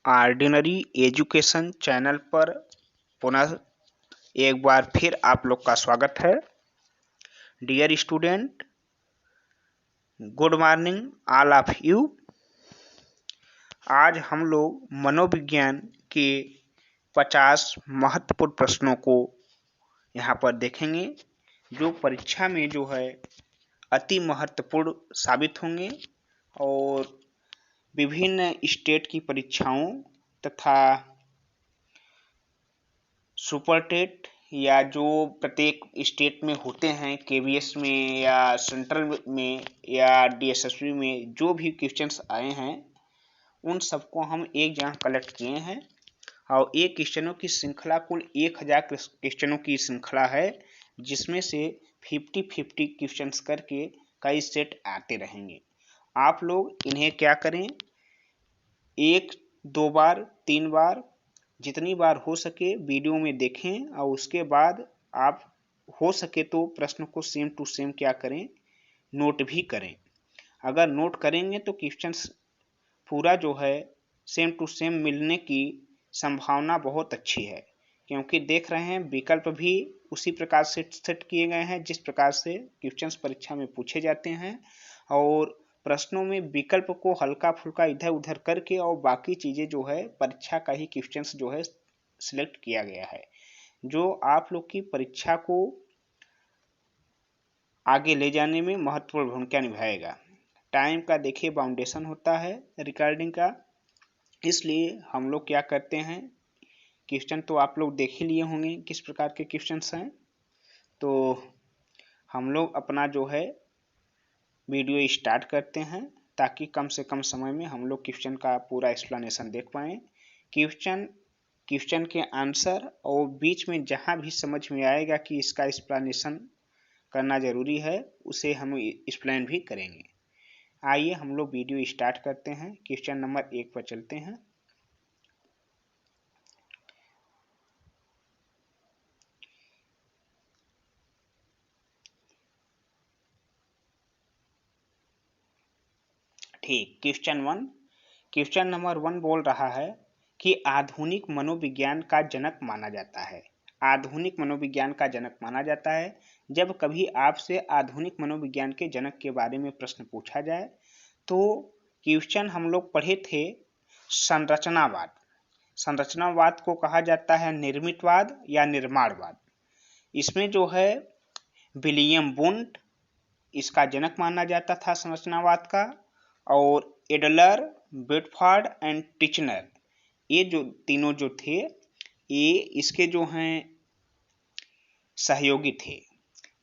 Ordinary education channel पर पुनः एक बार फिर आप लोग का स्वागत है। Dear student, good morning all of you. आज हम लोग मनोविज्ञान के 50 महत्वपूर्ण प्रश्नों को यहाँ पर देखेंगे, जो परीक्षा में जो है अति महत्वपूर्ण साबित होंगे और विभिन्न स्टेट की परीक्षाओं तथा सुपर टेट या जो प्रत्येक स्टेट में होते हैं, केवीएस में या सेंट्रल में या डीएसएसबी में जो भी क्वेश्चंस आए हैं उन सबको हम एक जगह कलेक्ट किए हैं और एक क्वेश्चनों की श्रृंखला कुल 1000 क्वेश्चनों की श्रृंखला है, जिसमें से 50-50 क्वेश्चंस करके कई सेट आते रहेंगे। आप लोग इन्हें क्या करें, 1-2 बार 3 बार जितनी बार हो सके वीडियो में देखें और उसके बाद आप हो सके तो प्रश्न को सेम टू सेम क्या करें, नोट भी करें। अगर नोट करेंगे तो क्वेश्चन पूरा जो है सेम टू सेम मिलने की संभावना बहुत अच्छी है, क्योंकि देख रहे हैं विकल्प भी उसी प्रकार से सेट किए गए हैं जिस प्रकार से क्वेश्चंस परीक्षा में पूछे जाते हैं और प्रश्नों में विकल्प को हल्का फुल्का इधर उधर करके और बाकी चीजें जो है परीक्षा का ही क्वेश्चंस जो है सिलेक्ट किया गया है, जो आप लोग की परीक्षा को आगे ले जाने में महत्वपूर्ण भूमिका निभाएगा। टाइम का देखिए बाउंडेशन होता है रिकॉर्डिंग का, इसलिए हम लोग क्या करते हैं, क्वेश्चन तो आप लोग देख ही लिए होंगे किस प्रकार के क्वेश्चंस हैं, तो हम लोग अपना जो है वीडियो स्टार्ट करते हैं ताकि कम से कम समय में हम लोग क्वेश्चन का पूरा एक्सप्लेनेशन देख पाएँ। क्वेश्चन के आंसर और बीच में जहाँ भी समझ में आएगा कि इसका एक्सप्लेनेशन करना जरूरी है उसे हम एक्सप्लेन भी करेंगे। आइए हम लोग वीडियो स्टार्ट करते हैं। क्वेश्चन नंबर 1 पर चलते हैं। ठीक, क्वेश्चन नंबर 1 बोल रहा है कि आधुनिक मनोविज्ञान का जनक माना जाता है। आधुनिक मनोविज्ञान का जनक माना जाता है। जब कभी आपसे आधुनिक मनोविज्ञान के जनक के बारे में प्रश्न पूछा जाए तो क्वेश्चन हम लोग पढ़े थे संरचनावाद। संरचनावाद को कहा जाता है निर्मितवाद या निर्माणवाद। इसमें जो है विलियम वुंट इसका जनक माना जाता था संरचनावाद का, और एडलर, बेडफोर्ड एंड टिचनर, ये जो तीनों जो थे ये इसके जो हैं सहयोगी थे।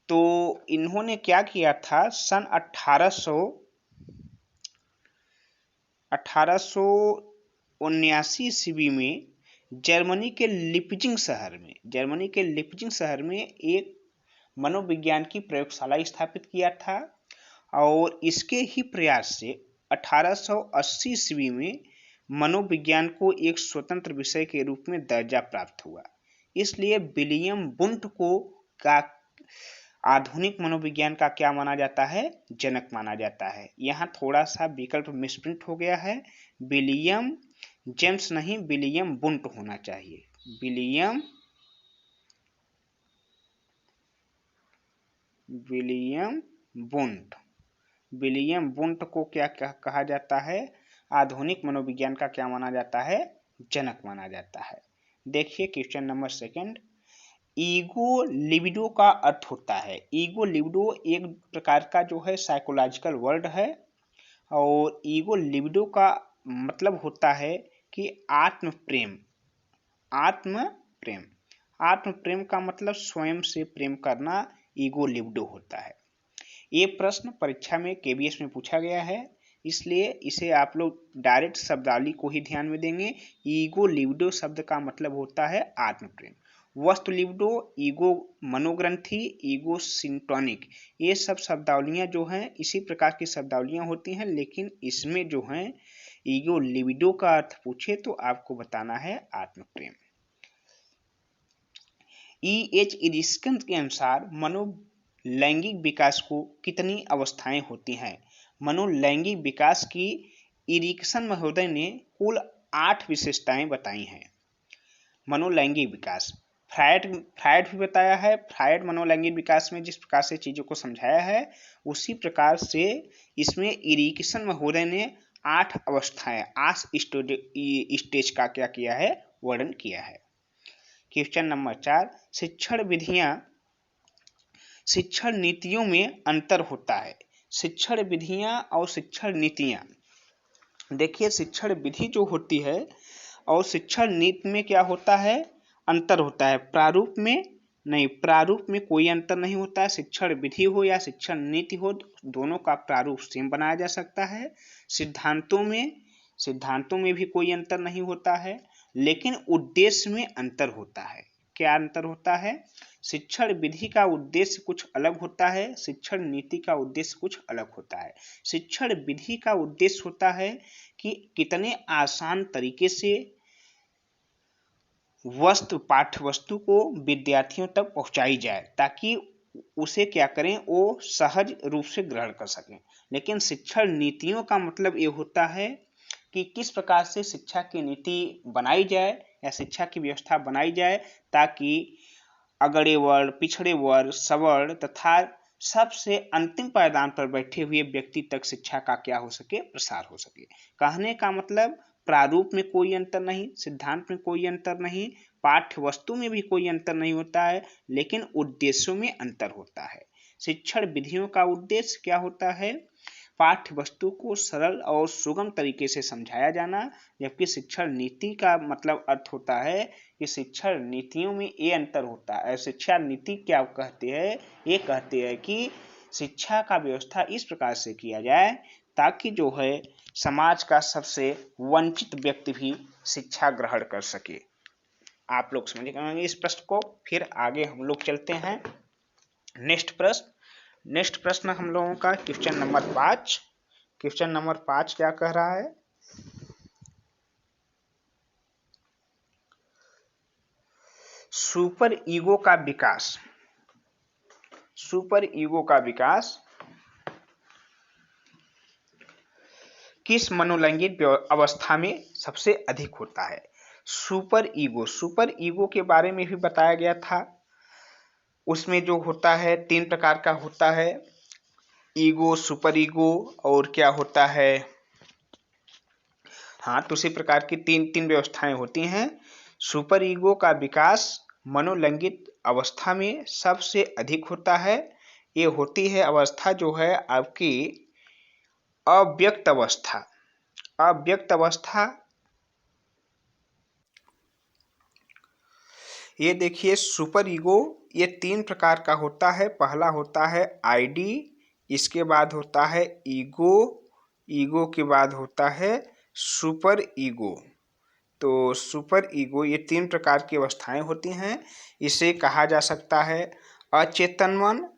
तो इन्होंने क्या किया था, सन 1879 ईस्वी में जर्मनी के लिपजिंग शहर में एक मनोविज्ञान की प्रयोगशाला स्थापित किया था और इसके ही प्रयास से 1880 ईस्वी में मनोविज्ञान को एक स्वतंत्र विषय के रूप में दर्जा प्राप्त हुआ। इसलिए विलियम वुंट को का आधुनिक मनोविज्ञान का क्या माना जाता है, जनक माना जाता है। यहाँ थोड़ा सा विकल्प मिसप्रिंट हो गया है, विलियम जेम्स नहीं विलियम वुंट होना चाहिए। विलियम वुंट को क्या कहा जाता है, आधुनिक मनोविज्ञान का क्या माना जाता है, जनक माना जाता है। देखिए क्वेश्चन नंबर 2, ईगो लिबिडो का अर्थ होता है। ईगो लिबिडो एक प्रकार का जो है साइकोलॉजिकल वर्ड है और ईगो लिबिडो का मतलब होता है कि आत्म प्रेम का मतलब स्वयं से प्रेम करना ईगो लिबिडो होता है। ये प्रश्न परीक्षा में केवीएस में पूछा गया है, इसलिए इसे आप लोग डायरेक्ट शब्दावली को ही ध्यान में देंगे। ईगो लिबिडो शब्द का मतलब होता है आत्म प्रेम। वस्तु लिबिडो, ईगो मनोग्रंथि, ईगो सिंटोनिक, ये सब शब्दावलियां जो हैं इसी प्रकार की शब्दावलियां होती हैं, लेकिन इसमें जो हैं ईगो लिबिडो का अर्थ पूछे तो आपको बताना है आत्म प्रेम। E.H. इरिस्कन के अनुसार मनोलैंगिक विकास को कितनी अवस्थाएं होती हैं। मनोलैंगिक विकास की इरिक्सन महोदय ने कुल 8 विशेषताएं बताई हैं। मनोलैंगिक विकास, फ्रायड भी बताया है। फ्रायड मनोलैंगिक विकास में जिस प्रकार से चीज़ों को समझाया है उसी प्रकार से इसमें इरिकेशन में हो रहे ने 8 अवस्थाएं, 8 स्टेज का क्या किया है, वर्णन किया है। क्वेश्चन नंबर 4, शिक्षण विधियां, शिक्षण नीतियों में अंतर होता है। शिक्षण विधियां और शिक्षण नीतियां, देखिए शिक्षण विधि जो होती है और शिक्षण नीति में क्या होता है, अंतर होता है। प्रारूप में नहीं, प्रारूप में कोई अंतर नहीं होता है। शिक्षण विधि हो या शिक्षण नीति हो, दोनों का प्रारूप सेम बनाया जा सकता है। सिद्धांतों में भी कोई अंतर नहीं होता है, लेकिन उद्देश्य में अंतर होता है। क्या अंतर होता है? शिक्षण विधि का उद्देश्य कुछ अलग होता है, शिक्षण नीति का उद्देश्य कुछ अलग होता है। शिक्षण विधि का उद्देश्य होता है कि कितने आसान तरीके से पाठ्य वस्तु को विद्यार्थियों तक पहुंचाई जाए ताकि उसे क्या करें, वो सहज रूप से ग्रहण कर सकें। लेकिन शिक्षण नीतियों का मतलब ये होता है कि किस प्रकार से शिक्षा की नीति बनाई जाए या शिक्षा की व्यवस्था बनाई जाए ताकि अगड़े वर्ग, पिछड़े वर्ग, सवर्ण तथा सबसे अंतिम पायदान पर बैठे हुए व्यक्ति तक शिक्षा का क्या हो सके, प्रसार हो सके। कहने का मतलब प्रारूप में कोई अंतर नहीं, सिद्धांत में कोई अंतर नहीं, पाठ्य वस्तु में भी कोई अंतर नहीं होता है, लेकिन उद्देश्यों में अंतर होता है। शिक्षण विधियों का उद्देश्य क्या होता है? पाठ्य वस्तु को सरल और सुगम तरीके से समझाया जाना, जबकि शिक्षण नीति का मतलब अर्थ होता है कि शिक्षण नीतियों में ये अंतर होता है। शिक्षा नीति क्या कहते हैं? ये कहते हैं कि शिक्षा का व्यवस्था इस प्रकार से किया जाए ताकि जो है समाज का सबसे वंचित व्यक्ति भी शिक्षा ग्रहण कर सके। आप लोग समझ गए इस प्रश्न को। फिर आगे हम लोग चलते हैं नेक्स्ट प्रश्न हम लोगों का क्वेश्चन नंबर 5। क्वेश्चन नंबर 5 क्या कह रहा है? सुपर ईगो का विकास। सुपर ईगो का विकास किस मनोलैंगिक अवस्था में सबसे अधिक होता है? सुपर ईगो के बारे में भी बताया गया था। उसमें जो होता है 3 प्रकार का होता है, ईगो, सुपर ईगो और क्या होता है, हाँ तो उसी प्रकार की तीन व्यवस्थाएं होती हैं। सुपर ईगो का विकास मनोलैंगिक अवस्था में सबसे अधिक होता है। ये होती है अवस्था जो है आपकी अव्यक्त अवस्था। अव्यक्त अवस्था, ये देखिए सुपर ईगो ये 3 प्रकार का होता है। पहला होता है आईडी, इसके बाद होता है ईगो, ईगो के बाद होता है सुपर ईगो। तो सुपर ईगो ये 3 प्रकार की अवस्थाएं होती हैं। इसे कहा जा सकता है अचेतन मन,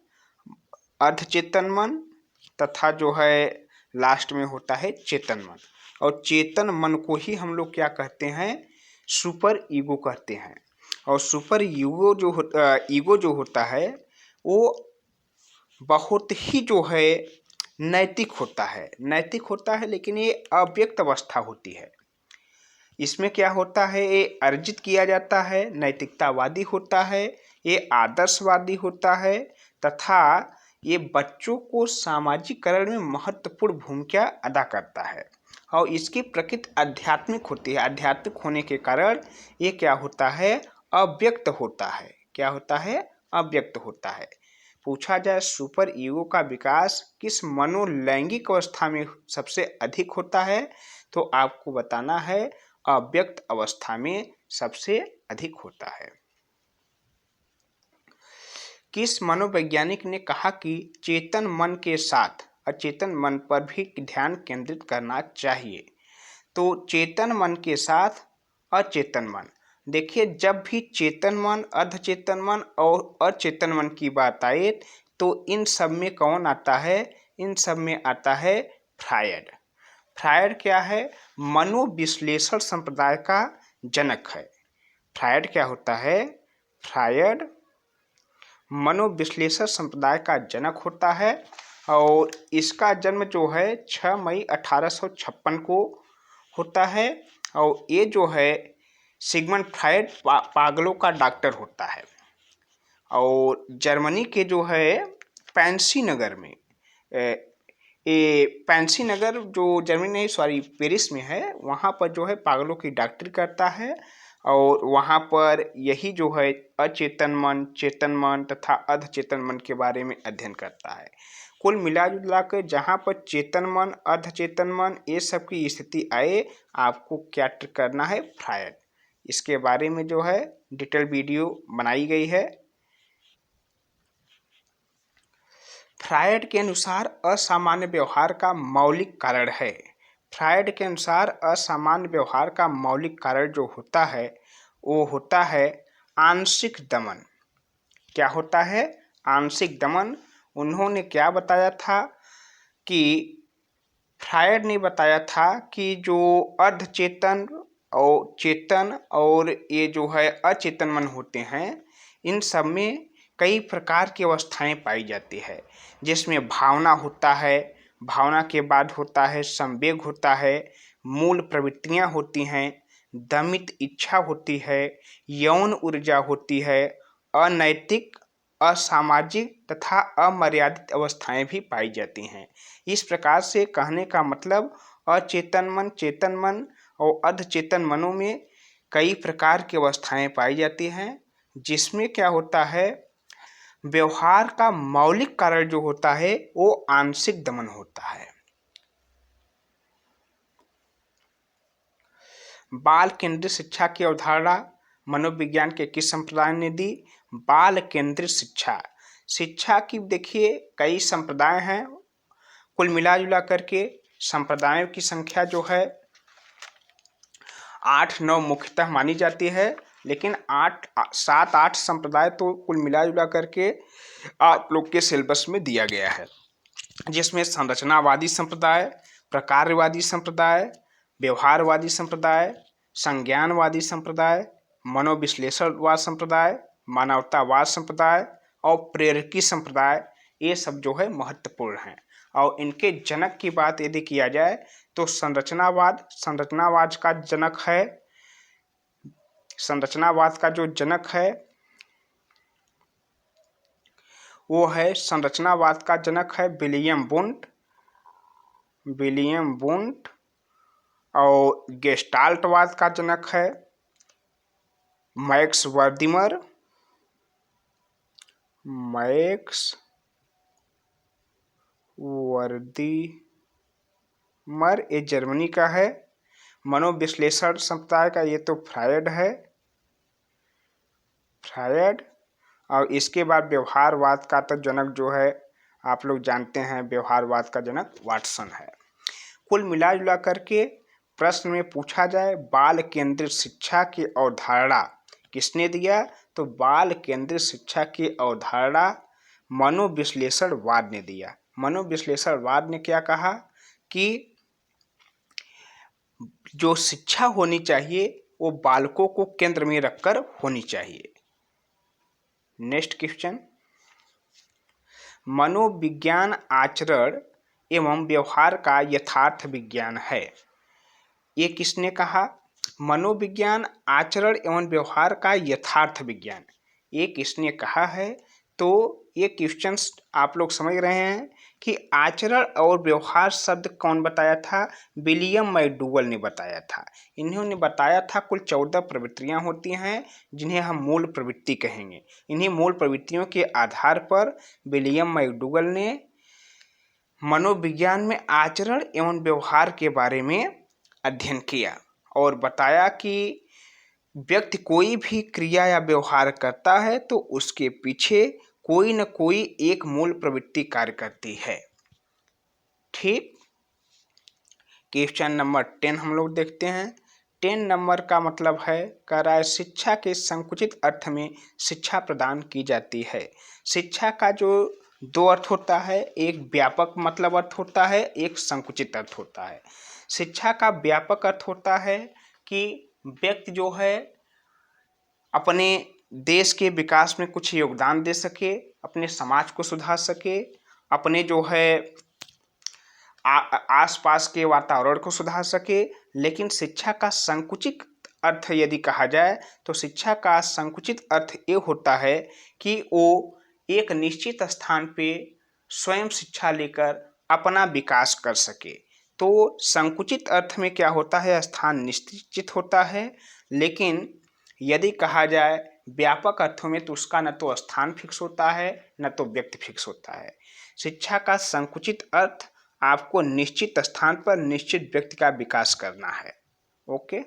अर्धचेतन मन तथा जो है लास्ट में होता है चेतन मन। और चेतन मन को ही हम लोग क्या कहते हैं? सुपर ईगो कहते हैं। और सुपर ईगो जो होता है वो बहुत ही जो है नैतिक होता है, लेकिन ये अव्यक्त अवस्था होती है। इसमें क्या होता है, ये अर्जित किया जाता है, नैतिकतावादी होता है, ये आदर्शवादी होता है तथा ये बच्चों को सामाजिकरण में महत्वपूर्ण भूमिका अदा करता है। और इसकी प्रकृति आध्यात्मिक होती है। आध्यात्मिक होने के कारण ये क्या होता है? अव्यक्त होता है। क्या होता है? अव्यक्त होता है। पूछा जाए सुपर ईगो का विकास किस मनोलैंगिक अवस्था में सबसे अधिक होता है, तो आपको बताना है अव्यक्त अवस्था में सबसे अधिक होता है। किस मनोवैज्ञानिक ने कहा कि चेतन मन के साथ अचेतन मन पर भी ध्यान केंद्रित करना चाहिए? तो चेतन मन के साथ अचेतन मन, देखिए जब भी चेतन मन, अर्धचेतन मन और अचेतन मन की बात आए तो इन सब में कौन आता है? इन सब में आता है फ्रायड। फ्रायड क्या है? मनोविश्लेषण संप्रदाय का जनक है। फ्रायड क्या होता है? फ्रायड मनोविश्लेषण संप्रदाय का जनक होता है और इसका जन्म जो है 6 मई 1856 को होता है और ये जो है सिगमंड फ्रायड पागलों का डॉक्टर होता है। और जर्मनी के जो है पैंसी नगर में, ये पैंसी नगर जो जर्मनी नहीं सॉरी पेरिस में है, वहाँ पर जो है पागलों की डॉक्टरी करता है। और वहाँ पर यही जो है अचेतन मन, चेतन मन तथा अर्धचेतन मन के बारे में अध्ययन करता है। कुल मिला जुला कर जहाँ पर चेतन मन, अर्धचेतन मन ये सब की स्थिति आए, आपको क्या करना है, फ्रायड। इसके बारे में जो है डिटेल वीडियो बनाई गई है। फ्रायड के अनुसार असामान्य व्यवहार का मौलिक कारण है। फ्रायड के अनुसार असामान्य व्यवहार का मौलिक कारण जो होता है वो होता है आंशिक दमन। क्या होता है? आंशिक दमन। उन्होंने क्या बताया था कि फ्रायड ने बताया था कि जो अर्धचेतन और चेतन और ये जो है अचेतन मन होते हैं, इन सब में कई प्रकार की अवस्थाएं पाई जाती है, जिसमें भावना होता है, भावना के बाद होता है संवेग होता है, मूल प्रवृत्तियां होती हैं, दमित इच्छा होती है, यौन ऊर्जा होती है, अनैतिक, असामाजिक तथा अमर्यादित अवस्थाएं भी पाई जाती हैं। इस प्रकार से कहने का मतलब अचेतन मन, चेतन मन और अर्धचेतन मनों में कई प्रकार की अवस्थाएं पाई जाती हैं, जिसमें क्या होता है, व्यवहार का मौलिक कारण जो होता है वो आंशिक दमन होता है। बाल केंद्रित शिक्षा की अवधारणा मनोविज्ञान के किस संप्रदाय ने दी? बाल केंद्रित शिक्षा। शिक्षा की देखिए कई संप्रदाय हैं, कुल मिला जुला करके संप्रदायों की संख्या जो है 8-9 मुख्यतः मानी जाती है, लेकिन 7-8 संप्रदाय तो कुल मिला जुला करके आप लोग के सिलेबस में दिया गया है, जिसमें संरचनावादी संप्रदाय, प्रकारवादी संप्रदाय, व्यवहारवादी संप्रदाय, संज्ञानवादी संप्रदाय, मनोविश्लेषणवाद संप्रदाय, मानवतावाद संप्रदाय और प्रेरकी संप्रदाय, ये सब जो है महत्वपूर्ण हैं। और इनके जनक की बात यदि किया जाए तो संरचनावाद का जनक है, संरचनावाद का जो जनक है वो है, संरचनावाद का जनक है विलियम वुंट। और गेस्टाल्टवाद का जनक है मैक्स वर्दिमर। ये जर्मनी का है। मनोविश्लेषण संप्रदाय का ये तो फ्रायड है, और इसके बाद व्यवहारवाद का तो जनक जो है आप लोग जानते हैं, व्यवहारवाद का जनक वाटसन है। कुल मिला जुला करके प्रश्न में पूछा जाए बाल केंद्रित शिक्षा की अवधारणा किसने दिया, तो बाल केंद्रित शिक्षा की अवधारणा मनोविश्लेषणवाद ने दिया। मनोविश्लेषणवाद ने क्या कहा कि जो शिक्षा होनी चाहिए वो बालकों को केंद्र में रखकर होनी चाहिए। नेक्स्ट क्वेश्चन, मनोविज्ञान आचरण एवं व्यवहार का यथार्थ विज्ञान है। ये किसने कहा? मनोविज्ञान आचरण एवं व्यवहार का यथार्थ विज्ञान, ये किसने कहा है? तो ये क्वेश्चंस आप लोग समझ रहे हैं कि आचरण और व्यवहार शब्द कौन बताया था? विलियम मैकडूगल ने बताया था। इन्होंने बताया था कुल 14 प्रवृत्तियां होती हैं, जिन्हें हम मूल प्रवृत्ति कहेंगे। इन्हीं मूल प्रवृत्तियों के आधार पर विलियम मैकडूगल ने मनोविज्ञान में आचरण एवं व्यवहार के बारे में अध्ययन किया और बताया कि व्यक्ति कोई भी क्रिया या व्यवहार करता है तो उसके पीछे कोई न कोई एक मूल प्रवृत्ति कार्य करती है। ठीक, क्वेश्चन नंबर 10 हम लोग देखते हैं। 10 नंबर का मतलब है, कह रहा है शिक्षा के संकुचित अर्थ में शिक्षा प्रदान की जाती है। शिक्षा का जो 2 अर्थ होता है, एक व्यापक मतलब अर्थ होता है, एक संकुचित अर्थ होता है। शिक्षा का व्यापक अर्थ होता है कि व्यक्ति जो है अपने देश के विकास में कुछ योगदान दे सके, अपने समाज को सुधार सके, अपने जो है आसपास के वातावरण को सुधार सके, लेकिन शिक्षा का संकुचित अर्थ यदि कहा जाए तो शिक्षा का संकुचित अर्थ ये होता है कि वो एक निश्चित स्थान पे स्वयं शिक्षा लेकर अपना विकास कर सके। तो संकुचित अर्थ में क्या होता है, स्थान निश्चित होता है, लेकिन यदि कहा जाए व्यापक अर्थों में तो उसका न तो स्थान फिक्स होता है न तो व्यक्ति फिक्स होता है। शिक्षा का संकुचित अर्थ आपको निश्चित स्थान पर निश्चित व्यक्ति का विकास करना है। ओके,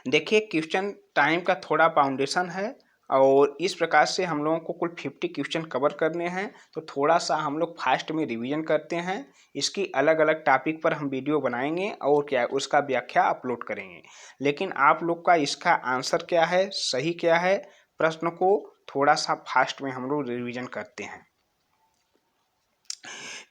देखिए क्वेश्चन टाइम का थोड़ा बाउंडेशन है और इस प्रकार से हम लोगों को कुल 50 क्वेश्चन कवर करने हैं, तो थोड़ा सा हम लोग फास्ट में रिवीजन करते हैं। इसकी अलग अलग टॉपिक पर हम वीडियो बनाएंगे और क्या उसका व्याख्या अपलोड करेंगे। लेकिन आप लोग का इसका आंसर क्या है, सही क्या है, प्रश्न को थोड़ा सा फास्ट में हम लोग रिवीजन करते हैं।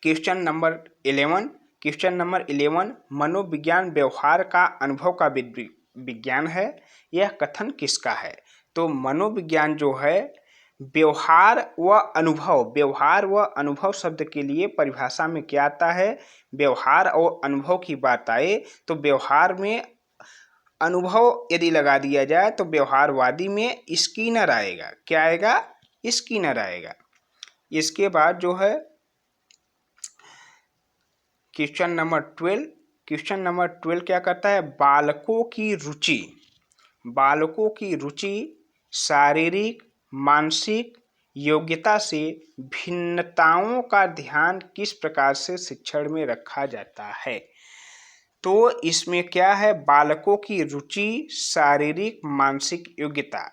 क्वेश्चन नंबर 11, क्वेश्चन नंबर 11, मनोविज्ञान व्यवहार का अनुभव का विज्ञान है, यह कथन किसका है? तो मनोविज्ञान जो है व्यवहार व अनुभव, व्यवहार व अनुभव शब्द के लिए परिभाषा में क्या आता है, व्यवहार और अनुभव की बात आए तो व्यवहार में अनुभव यदि लगा दिया जाए तो व्यवहारवादी में स्किनर आएगा। क्या आएगा? स्किनर आएगा। इसके बाद जो है क्वेश्चन नंबर 12, क्वेश्चन नंबर 12 क्या करता है, बालकों की रुचि, बालकों की रुचि शारीरिक मानसिक योग्यता से भिन्नताओं का ध्यान किस प्रकार से शिक्षण में रखा जाता है? तो इसमें क्या है, बालकों की रुचि शारीरिक मानसिक योग्यता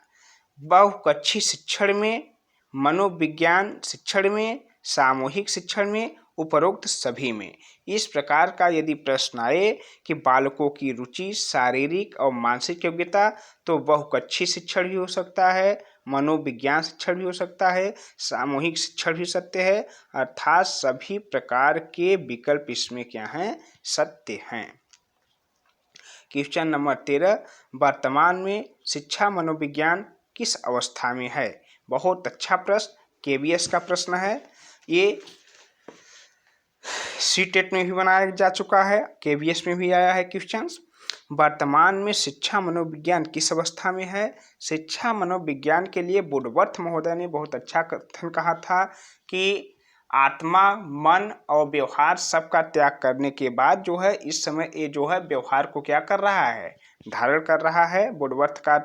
बहुकक्षी शिक्षण में, मनोविज्ञान शिक्षण में, सामूहिक शिक्षण में, उपरोक्त सभी में। इस प्रकार का यदि प्रश्न आए कि बालकों की रुचि शारीरिक और मानसिक योग्यता, तो बहुकक्षी शिक्षण भी हो सकता है, मनोविज्ञान शिक्षण भी हो सकता है, सामूहिक शिक्षण भी सत्य है, अर्थात सभी प्रकार के विकल्प इसमें क्या हैं, सत्य हैं। क्वेश्चन नंबर 13, वर्तमान में शिक्षा मनोविज्ञान किस अवस्था में है? बहुत अच्छा प्रश्न, केबीएस का प्रश्न है, ये सीटेट में भी बनाया जा चुका है, केबीएस में भी आया है क्वेश्चन। वर्तमान में शिक्षा मनोविज्ञान किस अवस्था में है? शिक्षा मनोविज्ञान के लिए वुडवर्थ महोदय ने बहुत अच्छा कथन कहा था कि आत्मा मन और व्यवहार सबका त्याग करने के बाद जो है इस समय ये जो है व्यवहार को क्या कर रहा है, धारण कर रहा है। वुडवर्थ का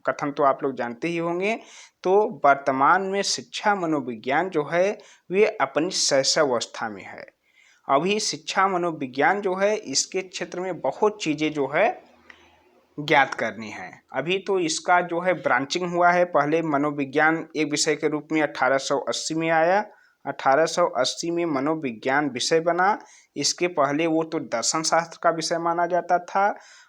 कथन तो आप लोग जानते ही होंगे। तो वर्तमान में शिक्षा मनोविज्ञान जो है वे अपनी शैशव अवस्था में है। अभी शिक्षा मनोविज्ञान जो है इसके क्षेत्र में बहुत चीज़ें जो है ज्ञात करनी है। अभी तो इसका जो है ब्रांचिंग हुआ है। पहले मनोविज्ञान एक विषय के रूप में 1880 में आया, 1880 में मनोविज्ञान विषय बना। इसके पहले वो तो दर्शन शास्त्र का विषय माना जाता था।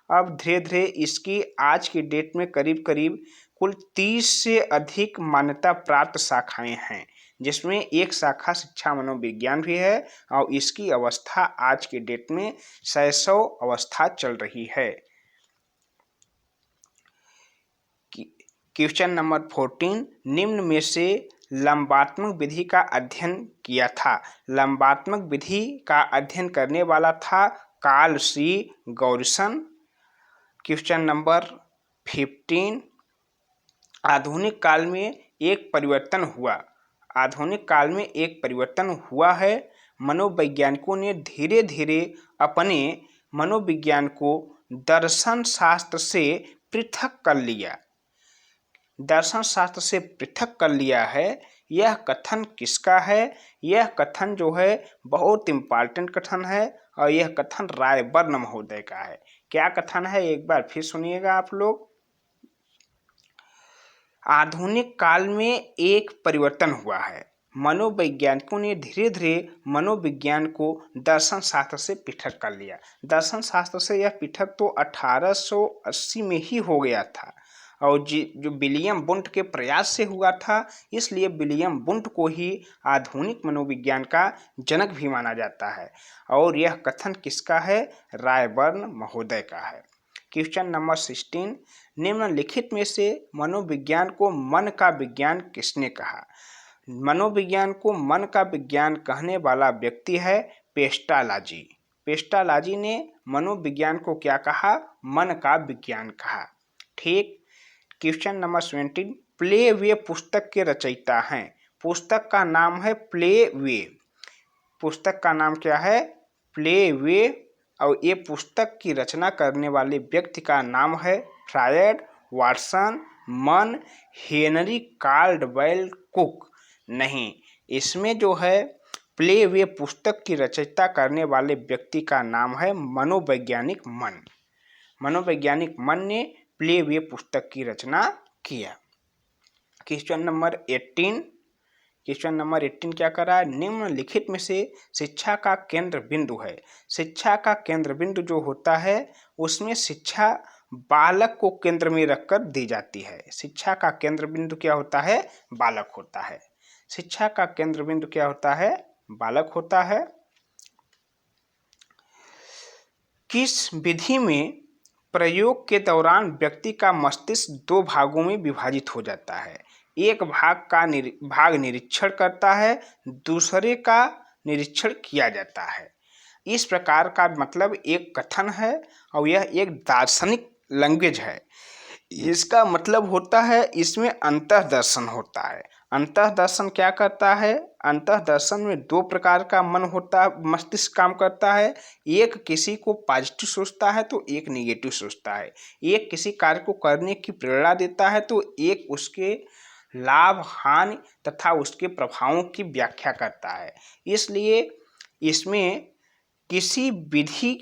अब धीरे धीरे इसकी आज की डेट में करीब करीब कुल 30 से अधिक मान्यता प्राप्त शाखाएं हैं, जिसमें एक शाखा शिक्षा मनोविज्ञान भी है और इसकी अवस्था आज की डेट में शैशव अवस्था चल रही है। क्वेश्चन नंबर 14, निम्न में से लंबात्मक विधि का अध्ययन किया था। लंबात्मक विधि का अध्ययन करने वाला था कार्ल सी गॉर्सन। क्वेश्चन नंबर 15, आधुनिक काल में एक परिवर्तन हुआ। आधुनिक काल में एक परिवर्तन हुआ है। मनोवैज्ञानिकों ने धीरे धीरे अपने मनोविज्ञान को दर्शन शास्त्र से पृथक कर लिया। दर्शन शास्त्र से पृथक कर लिया है। यह कथन किसका है? यह कथन जो है बहुत इम्पॉर्टेंट कथन है और यह कथन रायबर्न महोदय का है। क्या कथन है, एक बार फिर सुनिएगा आप लोग। आधुनिक काल में एक परिवर्तन हुआ है। मनोवैज्ञानिकों ने धीरे धीरे मनोविज्ञान को दर्शन शास्त्र से पृथक कर लिया। दर्शन शास्त्र से यह पृथक तो 1880 में ही हो गया था और जो विलियम वुंट के प्रयास से हुआ था, इसलिए विलियम वुंट को ही आधुनिक मनोविज्ञान का जनक भी माना जाता है। और यह कथन किसका है? रायबर्न महोदय का है। क्वेश्चन नंबर 16, निम्नलिखित में से मनोविज्ञान को मन का विज्ञान किसने कहा? मनोविज्ञान को मन का विज्ञान कहने वाला व्यक्ति है पेस्टालॉजी। पेस्टालॉजी ने मनोविज्ञान को क्या कहा? मन का विज्ञान कहा। ठीक। क्वेश्चन नंबर 17, प्ले वे पुस्तक के रचयिता हैं। पुस्तक का नाम है प्ले वे। पुस्तक का नाम क्या है? Play way. और ये पुस्तक की रचना करने वाले व्यक्ति का नाम है फ्रायड, वाटसन, मन, हेनरी कार्डवेल कुक। नहीं, इसमें जो है प्ले वे पुस्तक की रचयिता करने वाले व्यक्ति का नाम है मनोवैज्ञानिक मन। मनोवैज्ञानिक मन ने प्ले वे पुस्तक की रचना किया। क्वेश्चन नंबर 18, क्वेश्चन नंबर 18 क्या कर रहा है? निम्नलिखित में से शिक्षा का केंद्र बिंदु है। शिक्षा का केंद्र बिंदु जो होता है उसमें शिक्षा बालक को केंद्र में रखकर दी जाती है। शिक्षा का केंद्र बिंदु क्या होता है? बालक होता है। शिक्षा का केंद्र बिंदु क्या होता है? बालक होता है। किस विधि में प्रयोग के दौरान व्यक्ति का मस्तिष्क दो भागों में विभाजित हो जाता है? एक भाग निरीक्षण करता है, दूसरे का निरीक्षण किया जाता है। इस प्रकार का मतलब एक कथन है और यह एक दार्शनिक लैंग्वेज है। इसका मतलब होता है इसमें अंतःदर्शन होता है। अंतःदर्शन क्या करता है? अंतःदर्शन में दो प्रकार का मन होता, मस्तिष्क काम करता है। एक किसी को पॉजिटिव सोचता है तो एक नेगेटिव सोचता है। एक किसी कार्य को करने की प्रेरणा देता है तो एक उसके लाभ, हानि तथा उसके प्रभावों की व्याख्या करता है। इसलिए इसमें किस विधि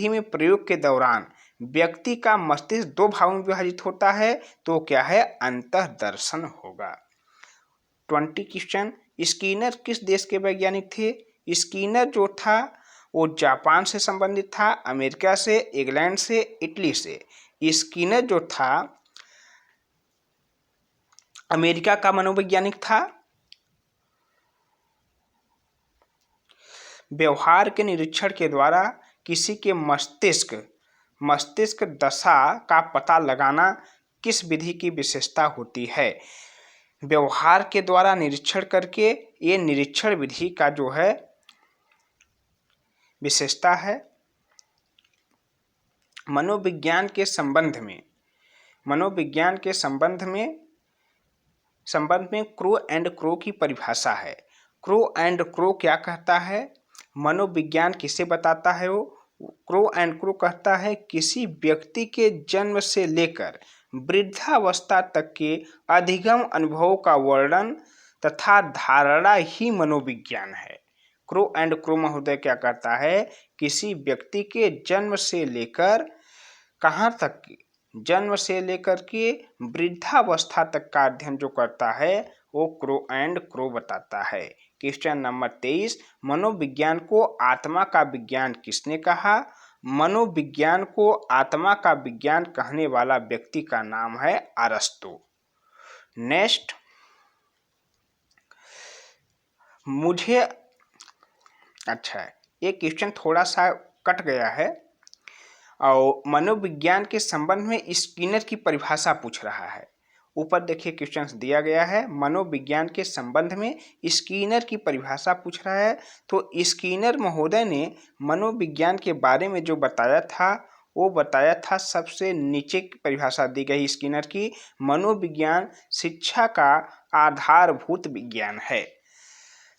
में प्रयोग के दौरान व्यक्ति का मस्तिष्क दो भागों में विभाजित होता है तो क्या है? अंतःदर्शन होगा। 20 क्वेश्चन, स्किनर किस देश के वैज्ञानिक थे? स्किनर जो था वो जापान से संबंधित था, अमेरिका से, इंग्लैंड से, इटली से। स्किनर जो था अमेरिका का मनोवैज्ञानिक था। व्यवहार के निरीक्षण के द्वारा किसी के मस्तिष्क दशा का पता लगाना किस विधि की विशेषता होती है? व्यवहार के द्वारा निरीक्षण करके ये निरीक्षण विधि का जो है विशेषता है। मनोविज्ञान के संबंध में क्रो एंड क्रो की परिभाषा है। क्रो एंड क्रो क्या कहता है? मनोविज्ञान किसे बताता है? वो क्रो एंड क्रो कहता है किसी व्यक्ति के जन्म से लेकर वृद्धावस्था तक के अधिगम अनुभव का वर्णन तथा धारणा ही मनोविज्ञान है। क्रो एंड क्रो महोदय क्या कहता है? किसी व्यक्ति के जन्म से लेकर कहाँ तक? जन्म से लेकर के वृद्धावस्था तक का अध्ययन जो करता है वो क्रो एंड क्रो बताता है। क्वेश्चन नंबर 23, मनोविज्ञान को आत्मा का विज्ञान किसने कहा? मनोविज्ञान को आत्मा का विज्ञान कहने वाला व्यक्ति का नाम है अरस्तु। नेक्स्ट, ये क्वेश्चन थोड़ा सा कट गया है और मनोविज्ञान के संबंध में स्किनर की परिभाषा पूछ रहा है। ऊपर देखिए क्वेश्चन दिया गया है, मनोविज्ञान के संबंध में स्किनर की परिभाषा पूछ रहा है। तो स्किनर महोदय ने मनोविज्ञान के बारे में जो बताया था वो बताया था, सबसे नीचे की परिभाषा दी गई स्किनर की, मनोविज्ञान शिक्षा का आधारभूत विज्ञान है।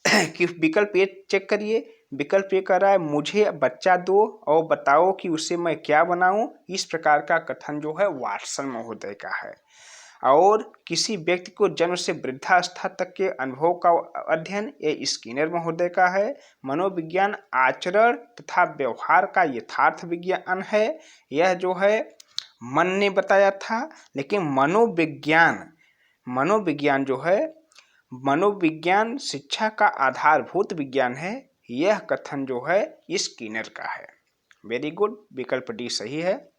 कि विकल्प ए चेक करिए, विकल्प ए कह रहा है मुझे बच्चा दो और बताओ कि उसे मैं क्या बनाऊं। इस प्रकार का कथन जो है वाटसन महोदय का है। और किसी व्यक्ति को जन्म से वृद्धावस्था तक के अनुभव का अध्ययन ये स्किनर महोदय का है। मनोविज्ञान आचरण तथा व्यवहार का यथार्थ विज्ञान है, यह जो है मन ने बताया था। लेकिन मनोविज्ञान जो है, मनोविज्ञान शिक्षा का आधारभूत विज्ञान है, यह कथन जो है स्किनर का है। वेरी गुड, विकल्प डी सही है।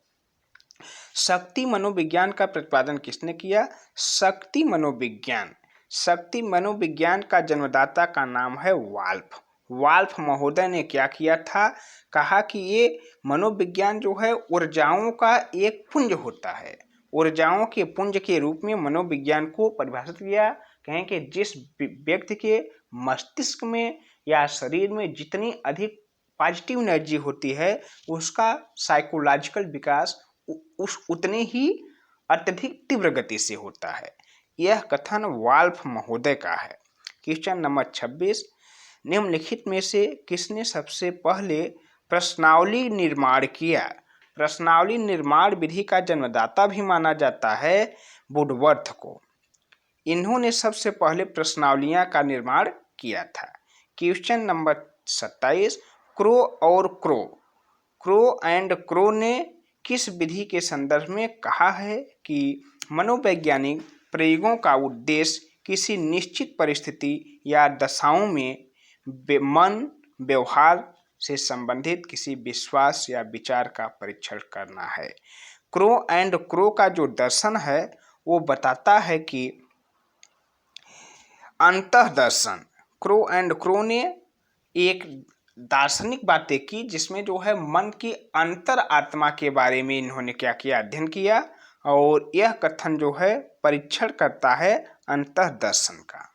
शक्ति मनोविज्ञान का प्रतिपादन किसने किया? शक्ति मनोविज्ञान का जन्मदाता का नाम है वाल्फ। वाल्फ महोदय ने क्या किया था? कहा कि ये मनोविज्ञान जो है ऊर्जाओं का एक पुंज होता है। ऊर्जाओं के पुंज के रूप में मनोविज्ञान को परिभाषित किया। कहें कि जिस व्यक्ति के मस्तिष्क में या शरीर में जितनी अधिक पॉजिटिव एनर्जी होती है उसका साइकोलॉजिकल विकास उस उतने ही अत्यधिक तीव्र गति से होता है। यह कथन वाल्फ महोदय का है। क्वेश्चन नंबर 26, निम्नलिखित में से किसने सबसे पहले प्रश्नावली निर्माण किया? प्रश्नावली निर्माण विधि का जन्मदाता भी माना जाता है वुडवर्थ को। इन्होंने सबसे पहले प्रश्नावलियां का निर्माण किया था। क्वेश्चन नंबर 27, क्रो और क्रो एंड क्रो ने किस विधि के संदर्भ में कहा है कि मनोवैज्ञानिक प्रयोगों का उद्देश्य किसी निश्चित परिस्थिति या दशाओं में मन व्यवहार से संबंधित किसी विश्वास या विचार का परीक्षण करना है। क्रो एंड क्रो का जो दर्शन है वो बताता है कि अंतःदर्शन, क्रो एंड क्रो ने एक दार्शनिक बातें की जिसमें जो है मन की अंतर आत्मा के बारे में इन्होंने क्या किया, अध्ययन किया, और यह कथन जो है परीक्षण करता है अंतःदर्शन का।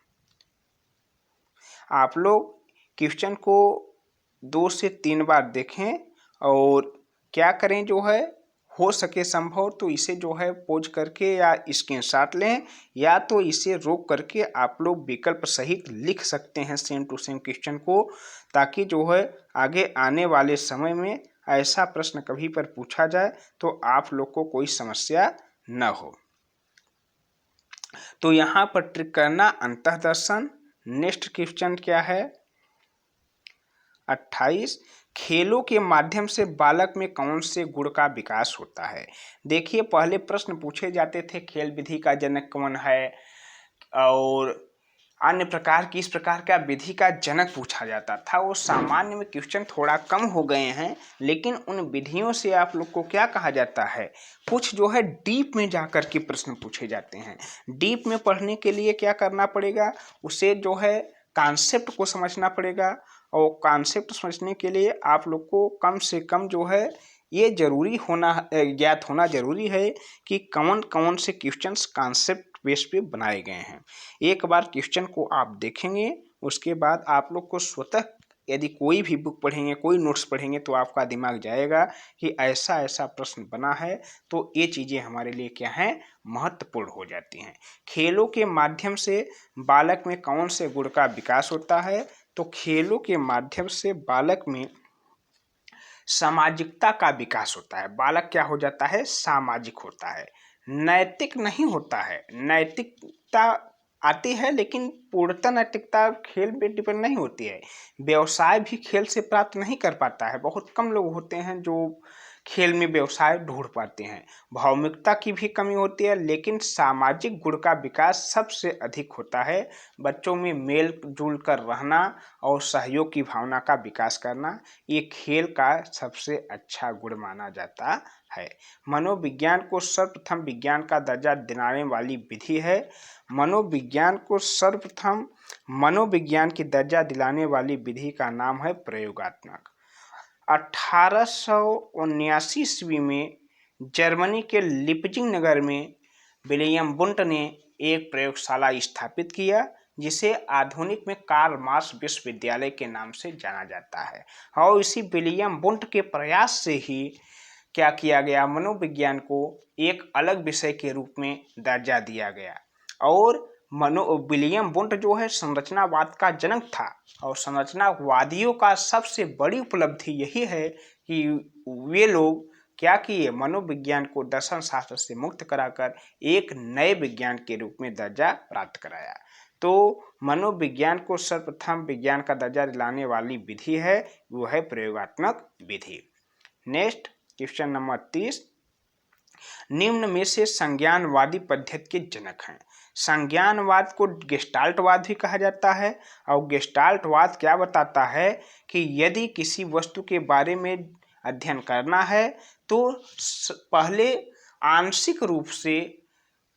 आप लोग क्वेश्चन को 2 से 3 बार देखें और क्या करें, जो है हो सके संभव तो इसे जो है पोज करके या स्क्रीनशॉट लें, या तो इसे रोक करके आप लोग विकल्प सहित लिख सकते हैं सेम टू सेम क्वेश्चन को, ताकि जो है आगे आने वाले समय में ऐसा प्रश्न कभी पर पूछा जाए तो आप लोग को कोई समस्या न हो। तो यहाँ पर ट्रिक करना अंतःदर्शन। नेक्स्ट क्वेश्चन क्या है 28, खेलों के माध्यम से बालक में कौन से गुण का विकास होता है? देखिए, पहले प्रश्न पूछे जाते थे खेल विधि का जनक कौन है, और अन्य प्रकार की इस प्रकार का विधि का जनक पूछा जाता था। वो सामान्य में क्वेश्चन थोड़ा कम हो गए हैं, लेकिन उन विधियों से आप लोग को क्या कहा जाता है, कुछ जो है डीप में जाकर के प्रश्न पूछे जाते हैं। डीप में पढ़ने के लिए क्या करना पड़ेगा, उसे जो है कॉन्सेप्ट को समझना पड़ेगा, और कॉन्सेप्ट समझने के लिए आप लोग को कम से कम जो है ये जरूरी होना, ज्ञात होना जरूरी है कि कौन कौन से क्वेश्चंस कॉन्सेप्ट बेस पे बनाए गए हैं। एक बार क्वेश्चन को आप देखेंगे, उसके बाद आप लोग को स्वतः यदि कोई भी बुक पढ़ेंगे, कोई नोट्स पढ़ेंगे, तो आपका दिमाग जाएगा कि ऐसा ऐसा प्रश्न बना है, तो ये चीज़ें हमारे लिए क्या हैं, महत्वपूर्ण हो जाती हैं। खेलों के माध्यम से बालक में कौन से गुण का विकास होता है? तो खेलों के माध्यम से बालक में सामाजिकता का विकास होता है। बालक क्या हो जाता है, सामाजिक होता है, नैतिक नहीं होता है। नैतिकता आती है, लेकिन पूर्णतः नैतिकता खेल पे डिपेंड नहीं होती है। व्यवसाय भी खेल से प्राप्त नहीं कर पाता है। बहुत कम लोग होते हैं जो खेल में व्यवसाय ढूंढ पाते हैं। भौमिकता की भी कमी होती है, लेकिन सामाजिक गुण का विकास सबसे अधिक होता है। बच्चों में मेल जुल कर रहना और सहयोग की भावना का विकास करना, ये खेल का सबसे अच्छा गुण माना जाता है। मनोविज्ञान को सर्वप्रथम विज्ञान का दर्जा दिलाने वाली विधि है। मनोविज्ञान को सर्वप्रथम मनोविज्ञान की दर्जा दिलाने वाली विधि का नाम है प्रयोगात्मक। 1879 ईस्वी में जर्मनी के लिपजिंग नगर में विलियम बुंट ने एक प्रयोगशाला स्थापित किया, जिसे आधुनिक में कार्ल मार्क्स विश्वविद्यालय के नाम से जाना जाता है। और इसी विलियम बुंट के प्रयास से ही क्या किया गया, मनोविज्ञान को एक अलग विषय के रूप में दर्जा दिया गया। और विलियम बुंट जो है संरचनावाद का जनक था, और संरचनावादियों का सबसे बड़ी उपलब्धि यही है कि वे लोग क्या किए, मनोविज्ञान को दर्शन शास्त्र से मुक्त कराकर एक नए विज्ञान के रूप में दर्जा प्राप्त कराया। तो मनोविज्ञान को सर्वप्रथम विज्ञान का दर्जा दिलाने वाली विधि है, वो है प्रयोगात्मक विधि। नेक्स्ट क्वेश्चन नंबर 30, निम्न में से संज्ञानवादी पद्धति के जनक हैं। संज्ञानवाद को गेस्टाल्टवाद भी कहा जाता है, और गेस्टाल्टवाद क्या बताता है कि यदि किसी वस्तु के बारे में अध्ययन करना है तो पहले आंशिक रूप से